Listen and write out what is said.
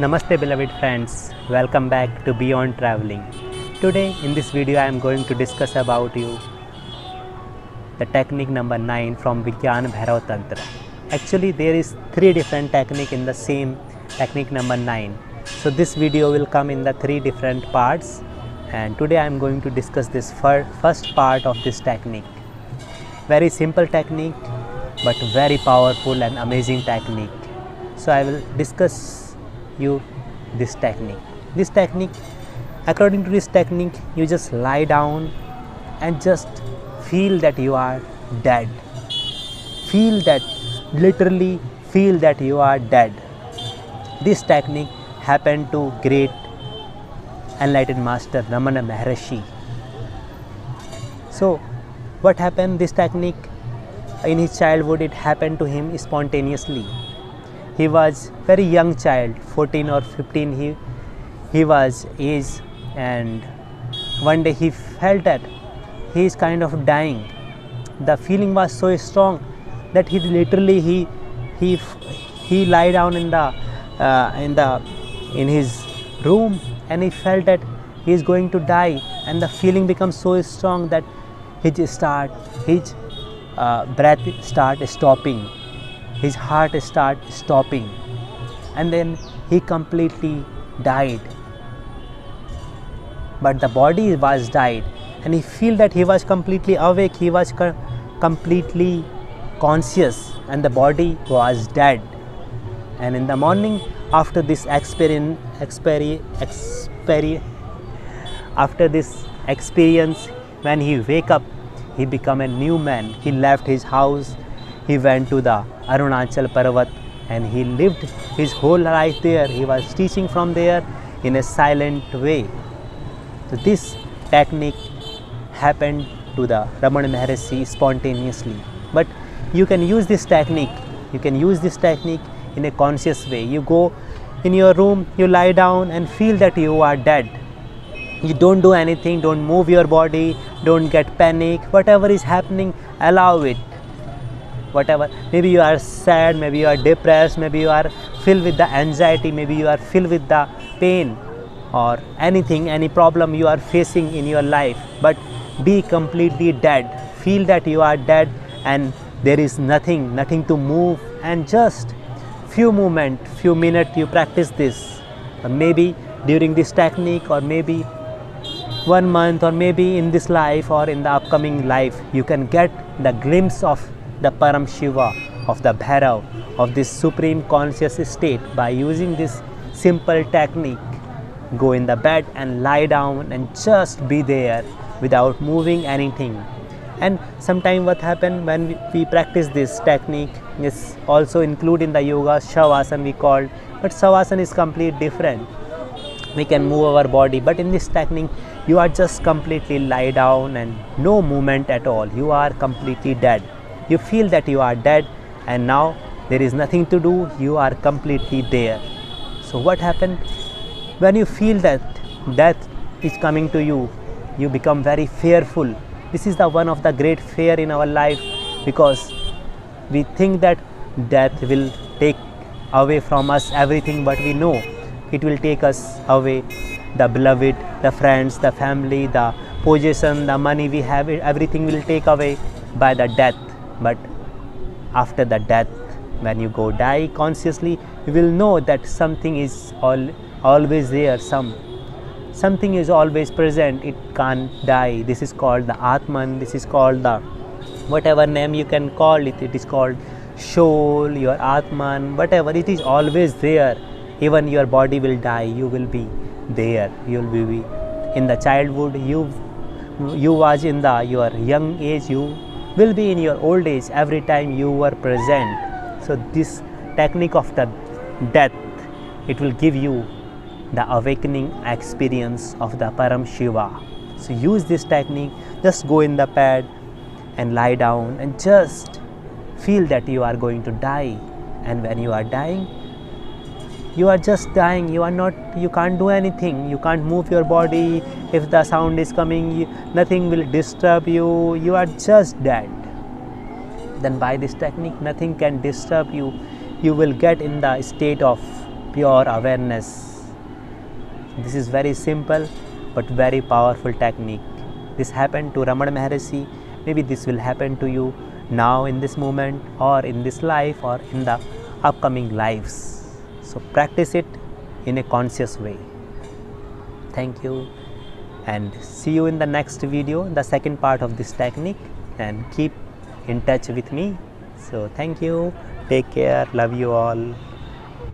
Namaste beloved friends, welcome back to Beyond Traveling. Today in this video I am going to discuss about you the technique number 9 from Vigyan Bhairav Tantra. Actually there is 3 different technique in the same technique number 9. So this video will come in the 3 different parts, and today I am going to discuss this first part of this technique. Very simple technique but very powerful and amazing technique. So I will discuss you this technique. According to this technique, you just lie down and just feel that you are dead. Literally feel that you are dead. This technique happened to great enlightened master Raman maharishi. So what happened? This technique in his childhood, it happened to him spontaneously. He was very young child, 14 or 15 he was age, and one day he felt that he is kind of dying. The feeling was so strong that he literally he lie down in his room, and he felt that he is going to die, and the feeling becomes so strong that his breath start stopping. His heart start stopping, and then he completely died. But the body was died, and he feel that he was completely awake, he was completely conscious, and the body was dead. And in the morning, after this experience, when he wake up, he become a new man. He left his house, he went to the Arunachal Parvat, and he lived his whole life there. He was teaching from there in a silent way. So this technique happened to the Raman maharishi spontaneously. But you can use this technique. In a conscious way. You go in your room, you lie down and feel that you are dead. You don't do anything, don't move your body, don't get panic. Whatever is happening, allow it. Whatever, maybe you are sad, maybe you are depressed, maybe you are filled with the anxiety, maybe you are filled with the pain, or anything, any problem you are facing in your life, but be completely dead. Feel that you are dead and there is nothing to move, and just few minutes you practice this. Maybe during this technique, or maybe 1 month, or maybe in this life or in the upcoming life, you can get the glimpse of the Param Shiva, of the Bhairav, of this supreme conscious state by using this simple technique. Go in the bed and lie down and just be there without moving anything. And sometimes what happens when we practice this technique is also include in the yoga Shavasana we called, but Shavasana is completely different. We can move our body, but in this technique you are just completely lie down and no movement at all. You are completely dead. You feel that you are dead, and now there is nothing to do. You are completely there. So what happened? When you feel that death is coming to you, you become very fearful. This is the one of the great fear in our life, because we think that death will take away from us everything, but we know it will take us away the beloved, the friends, the family, the possession, the money we have, everything will take away by the death. But after the death, when you go die consciously, you will know that something is always there, something is always present. It can't die. This is called the Atman. This is called the whatever name you can call it. It is called soul, your Atman, whatever. It is always there. Even your body will die, you will be there. You will be in the childhood. You was in your young age. You will be in your old age. Every time you were present. So this technique of the death, it will give you the awakening experience of the Param Shiva. So use this technique. Just go in the bed and lie down and just feel that you are going to die. And when you are dying, you are just dying. You can't do anything. You can't move your body. If the sound is coming, nothing will disturb you. You are just dead. Then by this technique, nothing can disturb you. You will get in the state of pure awareness. This is very simple but very powerful technique. This happened to Raman Maharishi. Maybe this will happen to you now in this moment, or in this life, or in the upcoming lives. So practice it in a conscious way. Thank you, and see you in the next video, the second part of this technique, and keep in touch with me. So thank you, take care, love you all.